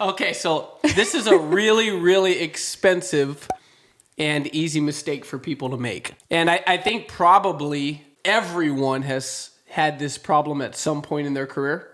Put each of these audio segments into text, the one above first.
Okay, so this is a really, really expensive and easy mistake for people to make. And I think probably everyone has had this problem at some point in their career.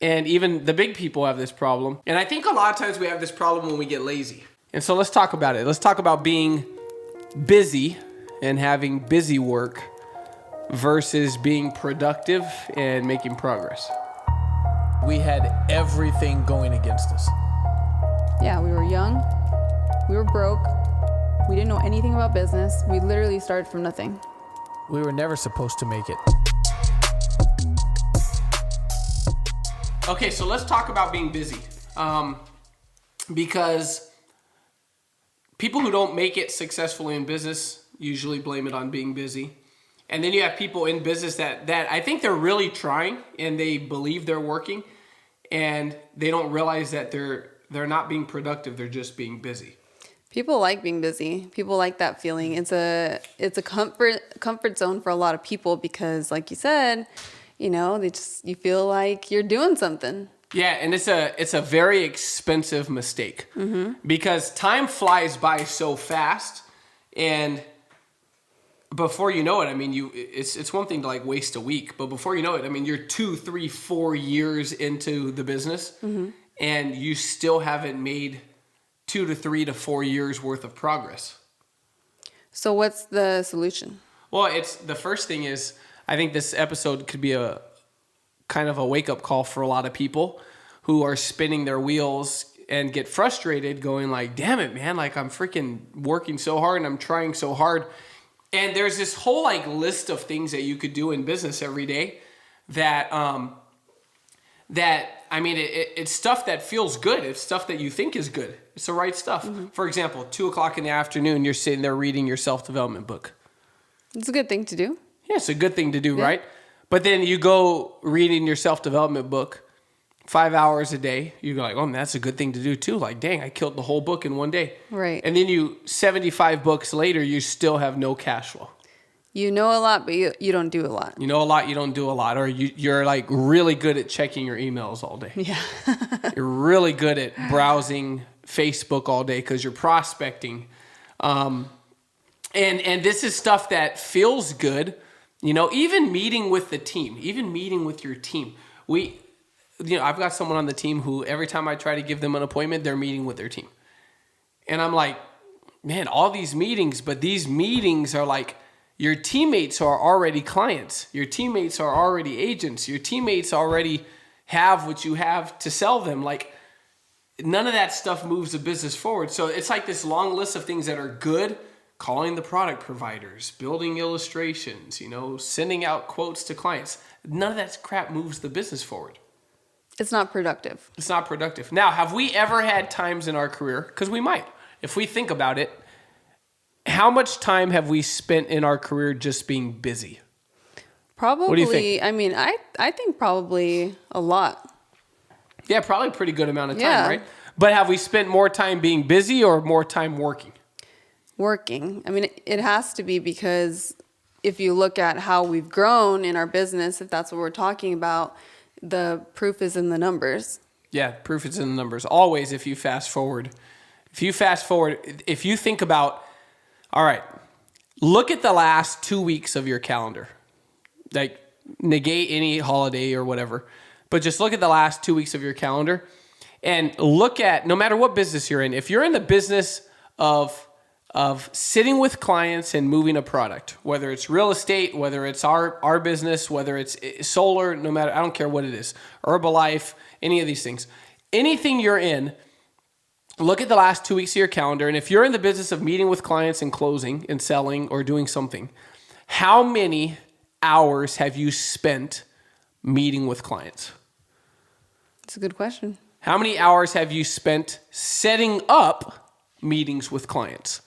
And even the big people have this problem. And I think a lot of times we have this problem when we get lazy. And so let's talk about it. Let's talk about being busy and having busy work versus being productive and making progress. We had everything going against us. Yeah, we were young, we were broke, we didn't know anything about business. We literally started from nothing. We were never supposed to make it. Okay, so let's talk about being busy. Because people who don't make it successfully in business usually blame it on being busy. And then you have people in business that I think they're really trying and they believe they're working and they don't realize that they're not being productive, they're just being busy. People like being busy. People like that feeling. It's a comfort zone for a lot of people because, like you said, you feel like you're doing something. Yeah, and it's a very expensive mistake because time flies by so fast, and before you know it, I mean, it's one thing to like waste a week, but before you know it, I mean, you're 2, 3, 4 years into the business, and you still haven't made 2 to 3 to 4 years worth of progress. So what's the solution? Well, the first thing is, I think this episode could be a kind of a wake-up call for a lot of people who are spinning their wheels and get frustrated going like, damn it, man, like I'm freaking working so hard and I'm trying so hard. And there's this whole like list of things that you could do in business every day that I mean, it's stuff that feels good. It's stuff that you think is good. It's the right stuff. For example, 2:00 in the afternoon, you're sitting there reading your self-development book. It's a good thing to do. Yeah, it's a good thing to do, right? But then you go reading your self-development book 5 hours a day. You go like, oh, man, that's a good thing to do too. Like, dang, I killed the whole book in one day. Right. And then 75 books later, you still have no cash flow. You know a lot, but you don't do a lot. You know a lot, you don't do a lot. Or you're like really good at checking your emails all day. Yeah. You're really good at browsing Facebook all day because you're prospecting. And this is stuff that feels good. Even meeting with the team, even meeting with your team. I've got someone on the team who every time I try to give them an appointment, they're meeting with their team. And I'm like, man, all these meetings, but these meetings are like, your teammates are already clients. Your teammates are already agents. Your teammates already have what you have to sell them. Like, none of that stuff moves the business forward. So it's like this long list of things that are good. Calling the product providers, building illustrations, sending out quotes to clients. None of that crap moves the business forward. It's not productive. It's not productive. Now, have we ever had times in our career, because we might, if we think about it, how much time have we spent in our career just being busy? Probably, what do you think? I mean, I think probably a lot. Yeah, probably a pretty good amount of time, right? But have we spent more time being busy or more time working? Working. I mean, it has to be because if you look at how we've grown in our business, if that's what we're talking about, the proof is in the numbers. Yeah, proof is in the numbers. Always, if you fast forward, if you think about, all right, look at the last 2 weeks of your calendar. Like, negate any holiday or whatever, but just look at the last 2 weeks of your calendar and look at, no matter what business you're in, if you're in the business of sitting with clients and moving a product, whether it's real estate, whether it's our business, whether it's solar, no matter, I don't care what it is, Herbalife, any of these things, anything you're in, look at the last 2 weeks of your calendar. And if you're in the business of meeting with clients and closing and selling or doing something, how many hours have you spent meeting with clients? It's a good question. How many hours have you spent setting up meetings with clients?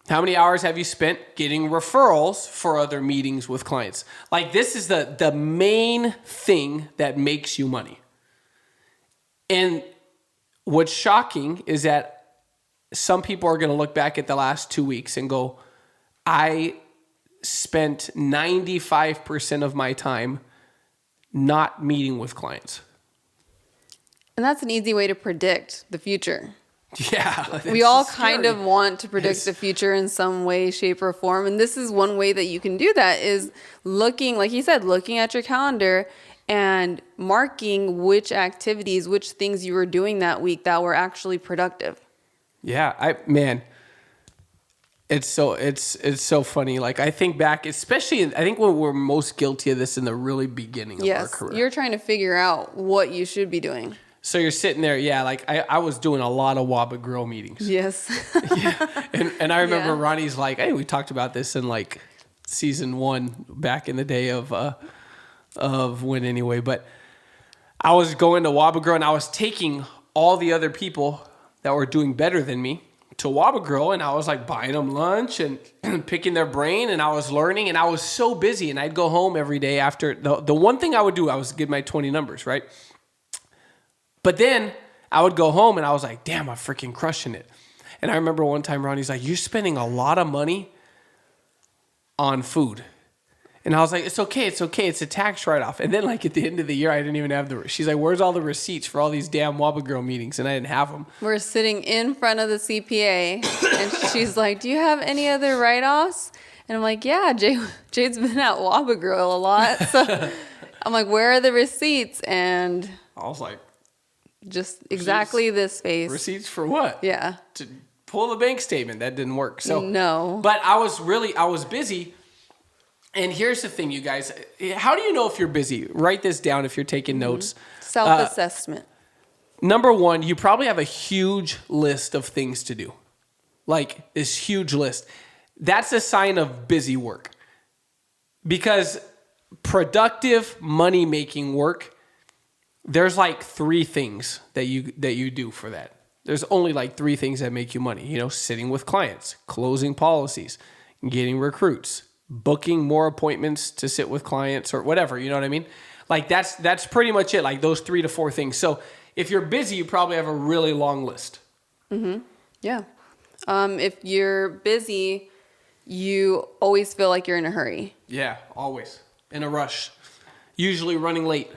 How many hours have you spent getting referrals for other meetings with clients? Like, this is the main thing that makes you money. And what's shocking is that some people are going to look back at the last 2 weeks and go, I spent 95% of my time not meeting with clients. And that's an easy way to predict the future. Yeah. We all kind of want to predict the future in some way, shape, or form. And this is one way that you can do that is looking, like you said, looking at your calendar and marking which activities, which things you were doing that week that were actually productive. Yeah, it's so funny. Like I think back, especially I think when we're most guilty of this in the really beginning of our career. You're trying to figure out what you should be doing. So you're sitting there, yeah, like I was doing a lot of Waba Grill meetings. Yes. Yeah. And I remember Ronnie's like, hey, we talked about this in like season 1 back in the day of when anyway. But I was going to Waba Grill and I was taking all the other people that were doing better than me to Waba Grill, and I was like buying them lunch and picking their brain, and I was learning, and I was so busy, and I'd go home every day after the one thing I would do, I was get my 20 numbers, right? But then I would go home and I was like, damn, I'm freaking crushing it. And I remember one time Ronnie's like, you're spending a lot of money on food. And I was like, it's okay. It's a tax write-off. And then like at the end of the year, I didn't even have she's like, where's all the receipts for all these damn Waba Girl meetings? And I didn't have them. We're sitting in front of the CPA and she's like, do you have any other write-offs? And I'm like, yeah, Jade's been at Waba Grill a lot. So I'm like, where are the receipts? And I was like, just exactly this face. Receipts for what? Yeah. To pull the bank statement. That didn't work. So no. But I was busy. And here's the thing, you guys. How do you know if you're busy? Write this down if you're taking notes. Self-assessment. Number 1, you probably have a huge list of things to do. Like this huge list. That's a sign of busy work. Because productive money-making work, there's like 3 things that you do for that. There's only like 3 things that make you money. You know, sitting with clients, closing policies, getting recruits, booking more appointments to sit with clients or whatever. You know what I mean? Like that's pretty much it. Like those 3 to 4 things. So if you're busy, you probably have a really long list. Mm-hmm. Yeah. If you're busy, you always feel like you're in a hurry. Yeah, always. In a rush. Usually running late.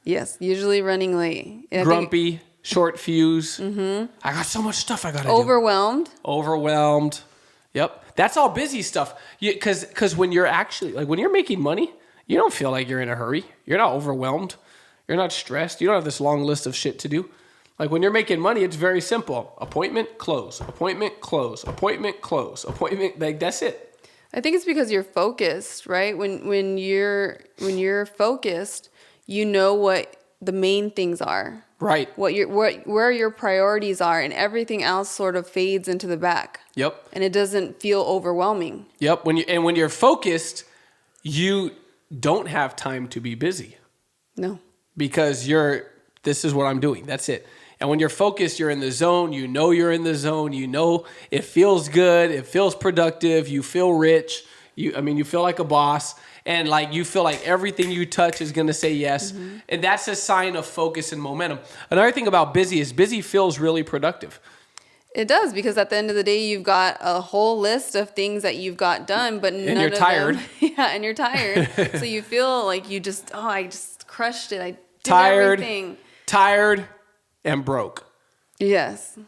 Yes, usually running late. Grumpy, short fuse. Mm-hmm. I got so much stuff I got to do. Overwhelmed. Yep. That's all busy stuff. Because when you're actually, like when you're making money, you don't feel like you're in a hurry. You're not overwhelmed. You're not stressed. You don't have this long list of shit to do. Like when you're making money, it's very simple. Appointment, close. Appointment, close. Appointment, close. Appointment, like that's it. I think it's because you're focused, right? When you're focused, you know what the main things are. Right. Where your priorities are, and everything else sort of fades into the back. Yep. And it doesn't feel overwhelming. Yep. When you're focused, you don't have time to be busy. No. Because this is what I'm doing. That's it. And when you're focused, you're in the zone. You know you're in the zone. You know it feels good. It feels productive. You feel rich. You feel like a boss. And like you feel like everything you touch is going to say yes. Mm-hmm. And that's a sign of focus and momentum. Another thing about busy is busy feels really productive. It does, because at the end of the day, you've got a whole list of things that you've got done, but none of them. And you're tired. Yeah, and you're tired. So you feel like I just crushed it. I did everything. Tired and broke. Yes.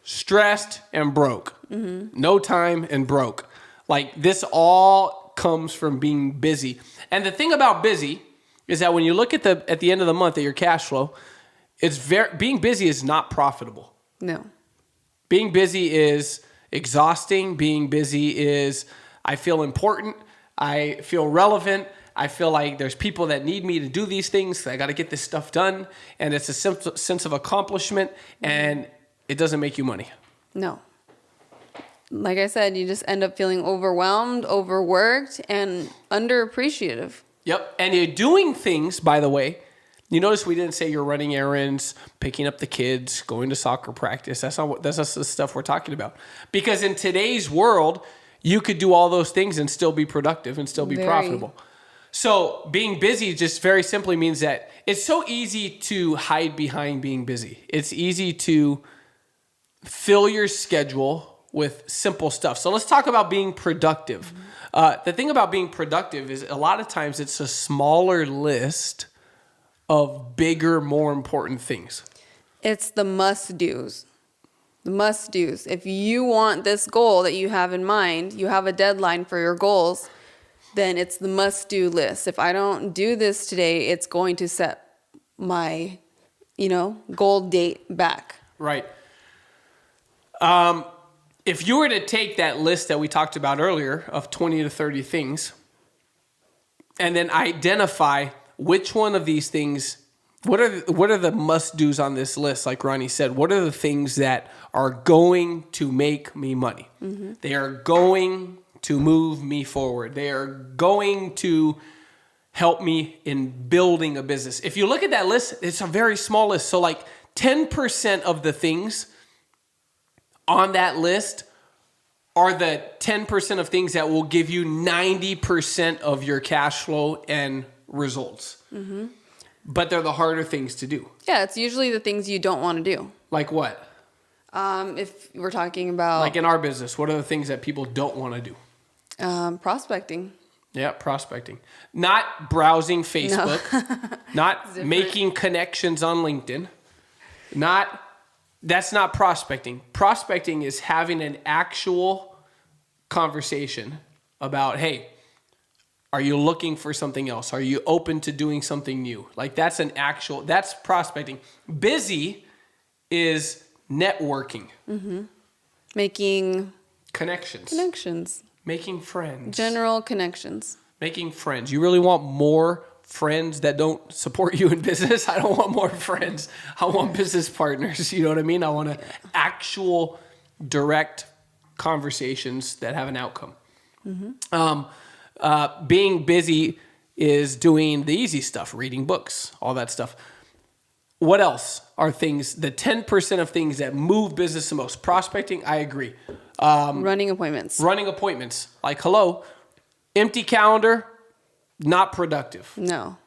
Stressed and broke. Mm-hmm. No time and broke. Like this all comes from being busy. And the thing about busy is that when you look at the end of the month at your cash flow, being busy is not profitable. No. Being busy is exhausting. Being busy is I feel important. I feel relevant. I feel like there's people that need me to do these things. I got to get this stuff done. And it's a sense of accomplishment, and it doesn't make you money. No. Like I said, you just end up feeling overwhelmed, overworked, and underappreciative. Yep. And you're doing things, by the way. You notice we didn't say you're running errands, picking up the kids, going to soccer practice. That's not the stuff we're talking about. Because in today's world, you could do all those things and still be productive and still be profitable. So being busy just very simply means that it's so easy to hide behind being busy. It's easy to fill your schedule with simple stuff. So let's talk about being productive. The thing about being productive is a lot of times it's a smaller list of bigger, more important things. It's the must-dos. The must-dos. If you want this goal that you have in mind, you have a deadline for your goals, then it's the must-do list. If I don't do this today, it's going to set my, goal date back. Right. If you were to take that list that we talked about earlier of 20 to 30 things and then identify which one of these things, what are the must-dos on this list, like Ronnie said, what are the things that are going to make me money? Mm-hmm. They are going to move me forward. They are going to help me in building a business. If you look at that list, it's a very small list. So like 10% of the things on that list are the 10% of things that will give you 90% of your cash flow and results. Mm-hmm. But they're the harder things to do. Yeah, it's usually the things you don't want to do. Like what? If we're talking about... Like in our business, what are the things that people don't want to do? Prospecting. Yeah, prospecting. Not browsing Facebook. No. Not making connections on LinkedIn. That's not prospecting. Prospecting is having an actual conversation about, hey, are you looking for something else? Are you open to doing something new? Like that's prospecting. Busy is networking. Mm-hmm. Making connections. Making friends. General connections. Making friends. You really want more friends that don't support you in business? I don't want more friends. I want business partners. You know what I mean? I want actual direct conversations that have an outcome. Mm-hmm. Being busy is doing the easy stuff, reading books, all that stuff. What else are things, the 10% of things that move business the most? Prospecting, I agree. Running appointments. Like, hello, empty calendar, not productive. No.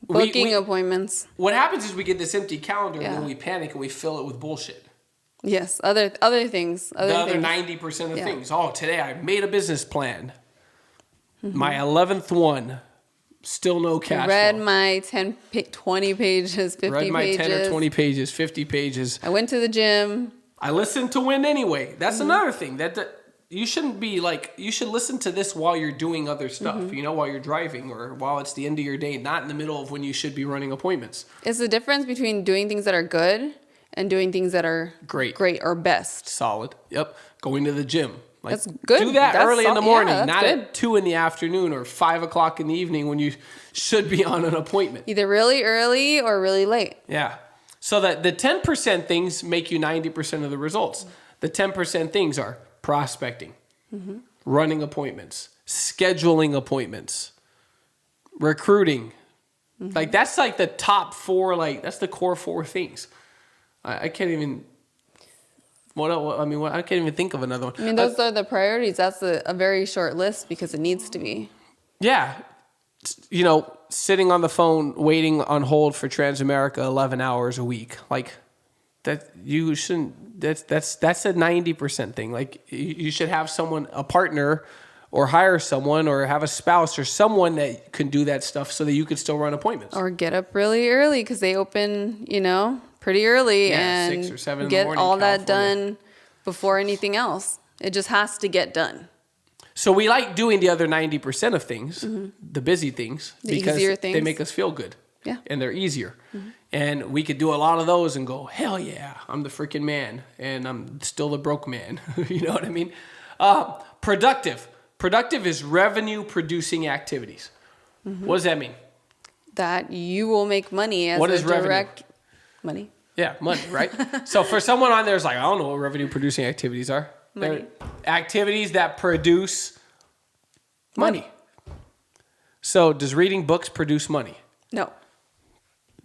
Booking appointments. What happens is we get this empty calendar and then we panic and we fill it with bullshit. Yes, other things. The other 90% of things. Oh, today I made a business plan. Mm-hmm. My 11th one. Still no cash read flow. My 20 pages, 50 pages. Read my 10 or 20 pages, 50 pages. I went to the gym. I listened to win anyway. That's another thing. That you shouldn't be like, you should listen to this while you're doing other stuff, while you're driving or while it's the end of your day, not in the middle of when you should be running appointments. It's the difference between doing things that are good and doing things that are great or best. Solid. Yep. Going to the gym. Like, that's good. Do that early in the morning, not good. at 2 in the afternoon or 5 o'clock in the evening when you should be on an appointment. Either really early or really late. Yeah. So that the 10% things make you 90% of the results. The 10% things are prospecting, running appointments, scheduling appointments, recruiting. Like that's like the top 4, like that's the core 4 things. I can't even... I can't even think of another one. I mean, those are the priorities. That's a very short list because it needs to be. Yeah. Sitting on the phone, waiting on hold for Transamerica 11 hours a week. Like, that you shouldn't, that's a 90% thing. Like, you should have someone, a partner, or hire someone, or have a spouse, or someone that can do that stuff so that you can still run appointments. Or get up really early because they open, pretty early and 6 or 7 in the get morning, all California. That done before anything else. It just has to get done. So we like doing the other 90% of things, the busy things, because easier things. They make us feel good. Yeah. And they're easier. And we could do a lot of those and go, hell yeah, I'm the freaking man. And I'm still the broke man. You know what I mean? Productive. Productive is revenue producing activities. What does that mean? That you will make money as what is direct revenue? Money. Yeah, money, right? So for someone on there is like, I don't know what revenue producing activities are. Money. They're activities that produce money. So does reading books produce money? No.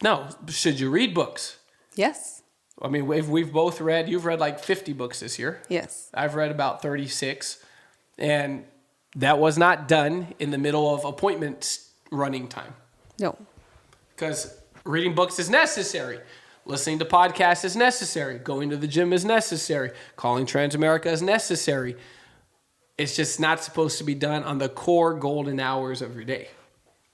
No. Should you read books? Yes. I mean, we've both read, you've read like 50 books this year. Yes. I've read about 36. And that was not done in the middle of appointment running time. No. Because reading books is necessary. Listening to podcasts is necessary. Going to the gym is necessary. Calling Transamerica is necessary. It's just not supposed to be done on the core golden hours of your day,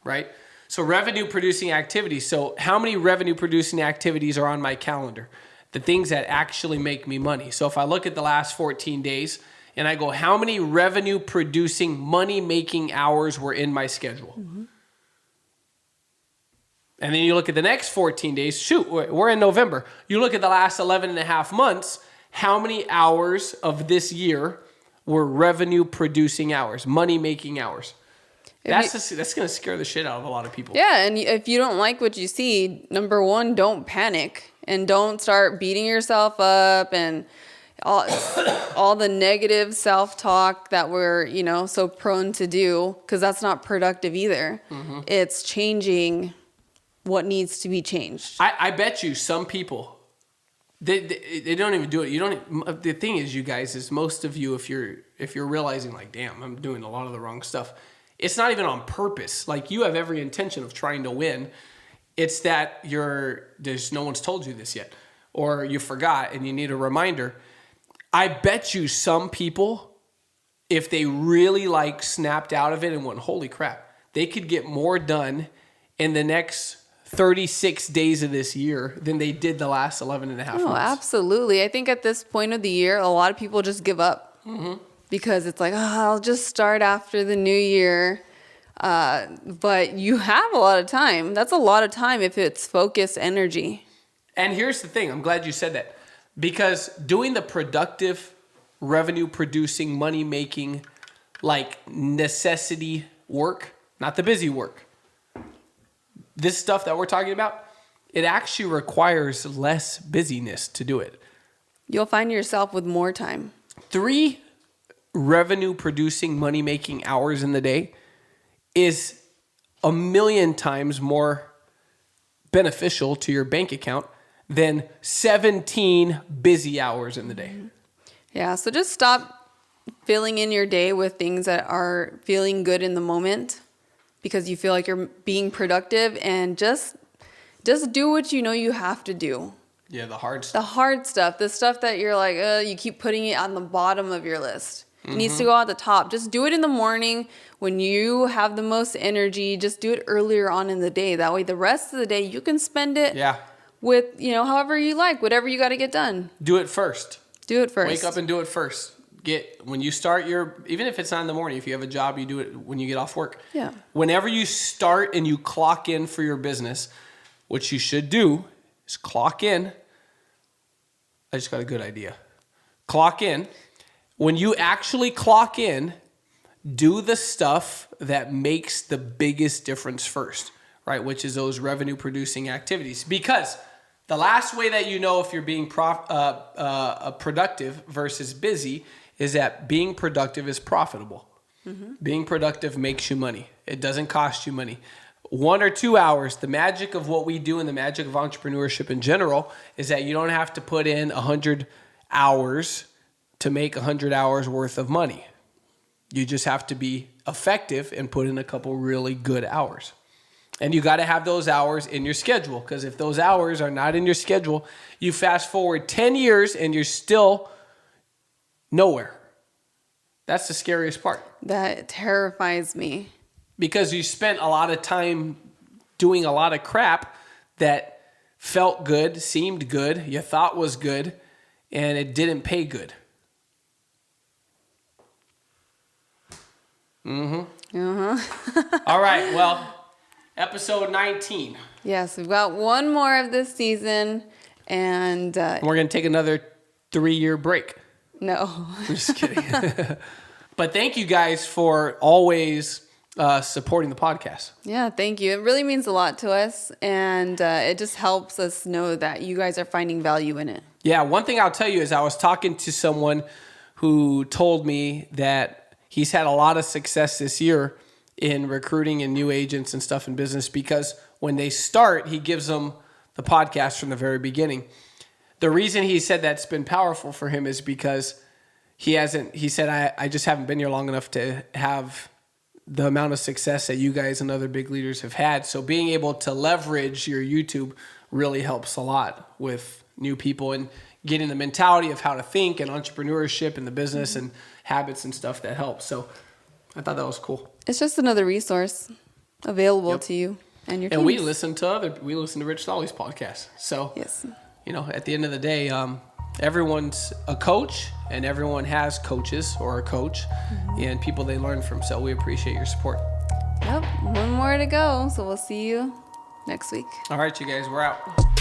right? So revenue producing activities. So how many revenue producing activities are on my calendar? the things that actually make me money. So if I look at the last 14 days and I go, how many revenue producing, money making hours were in my schedule? Mm-hmm. And then you look at the next 14 days, shoot, we're in November. You look at the last 11 and a half months, how many hours of this year were revenue producing hours, money making hours? That's going to scare the shit out of a lot of people. Yeah, and if you don't like what you see, number one, don't panic and don't start beating yourself up and all the negative self-talk that we're, so prone to do, because that's not productive either. Mm-hmm. It's changing what needs to be changed. I bet you some people, they don't even do it. The thing is, you guys, is most of you, if you're realizing like, damn, I'm doing a lot of the wrong stuff, it's not even on purpose. Like, you have every intention of trying to win. It's that there's no one's told you this yet, or you forgot and you need a reminder. I bet you some people, if they really snapped out of it and went, holy crap, they could get more done in the next 36 days of this year than they did the last 11 and a half months. Absolutely. I think at this point of the year, a lot of people just give up. Mm-hmm. Because it's like, I'll just start after the new year. But you have a lot of time. That's a lot of time if it's focused energy. And here's the thing. I'm glad you said that. Because doing the productive, revenue producing, money making, necessity work, not the busy work. This stuff that we're talking about, it actually requires less busyness to do it. You'll find yourself with more time. 3 revenue producing, money making hours in the day is 1,000,000 times more beneficial to your bank account than 17 busy hours in the day. Yeah, so just stop filling in your day with things that are feeling good in the moment because you feel like you're being productive, and just do what you know you have to do. Yeah, the hard stuff. The hard stuff, the stuff that you're like, you keep putting it on the bottom of your list. It needs to go at the top. Just do it in the morning when you have the most energy. Just do it earlier on in the day. That way the rest of the day you can spend it with, however you like, whatever you got to get done. Do it first. Do it first. Wake up and do it first. When you start even if it's not in the morning, if you have a job, you do it when you get off work. Yeah. Whenever you start and you clock in for your business, what you should do is clock in. I just got a good idea. Clock in. When you actually clock in, do the stuff that makes the biggest difference first, right? Which is those revenue producing activities. Because the last way that you know if you're being productive versus busy is that being productive is profitable. Mm-hmm. Being productive makes you money. It doesn't cost you money. 1 or 2 hours, the magic of what we do and the magic of entrepreneurship in general is that you don't have to put in 100 hours to make 100 hours worth of money. You just have to be effective and put in a couple really good hours. And you got to have those hours in your schedule, because if those hours are not in your schedule, you fast forward 10 years and you're still nowhere. That's the scariest part. That terrifies me. Because you spent a lot of time doing a lot of crap that felt good, seemed good, you thought was good, and it didn't pay good. Mm-hmm. Uh-huh. All right, well, episode 19. Yes, we've got one more of this season, and we're going to take another 3-year break. No. I'm just kidding. But thank you guys for always supporting the podcast. Yeah, thank you. It really means a lot to us, and it just helps us know that you guys are finding value in it. Yeah, one thing I'll tell you is I was talking to someone who told me that he's had a lot of success this year in recruiting and new agents and stuff in business because when they start, he gives them the podcast from the very beginning. The reason he said that's been powerful for him is because he said, I just haven't been here long enough to have the amount of success that you guys and other big leaders have had. So being able to leverage your YouTube really helps a lot with new people and getting the mentality of how to think and entrepreneurship and the business and habits and stuff that helps. So I thought that was cool. It's just another resource available to you and your teams. And we listen to Rich Solly's podcast. So yes. you know, at the end of the day, everyone's a coach and everyone has coaches or a coach and people they learn from. So we appreciate your support. Yep, one more to go. So we'll see you next week. All right, you guys, we're out.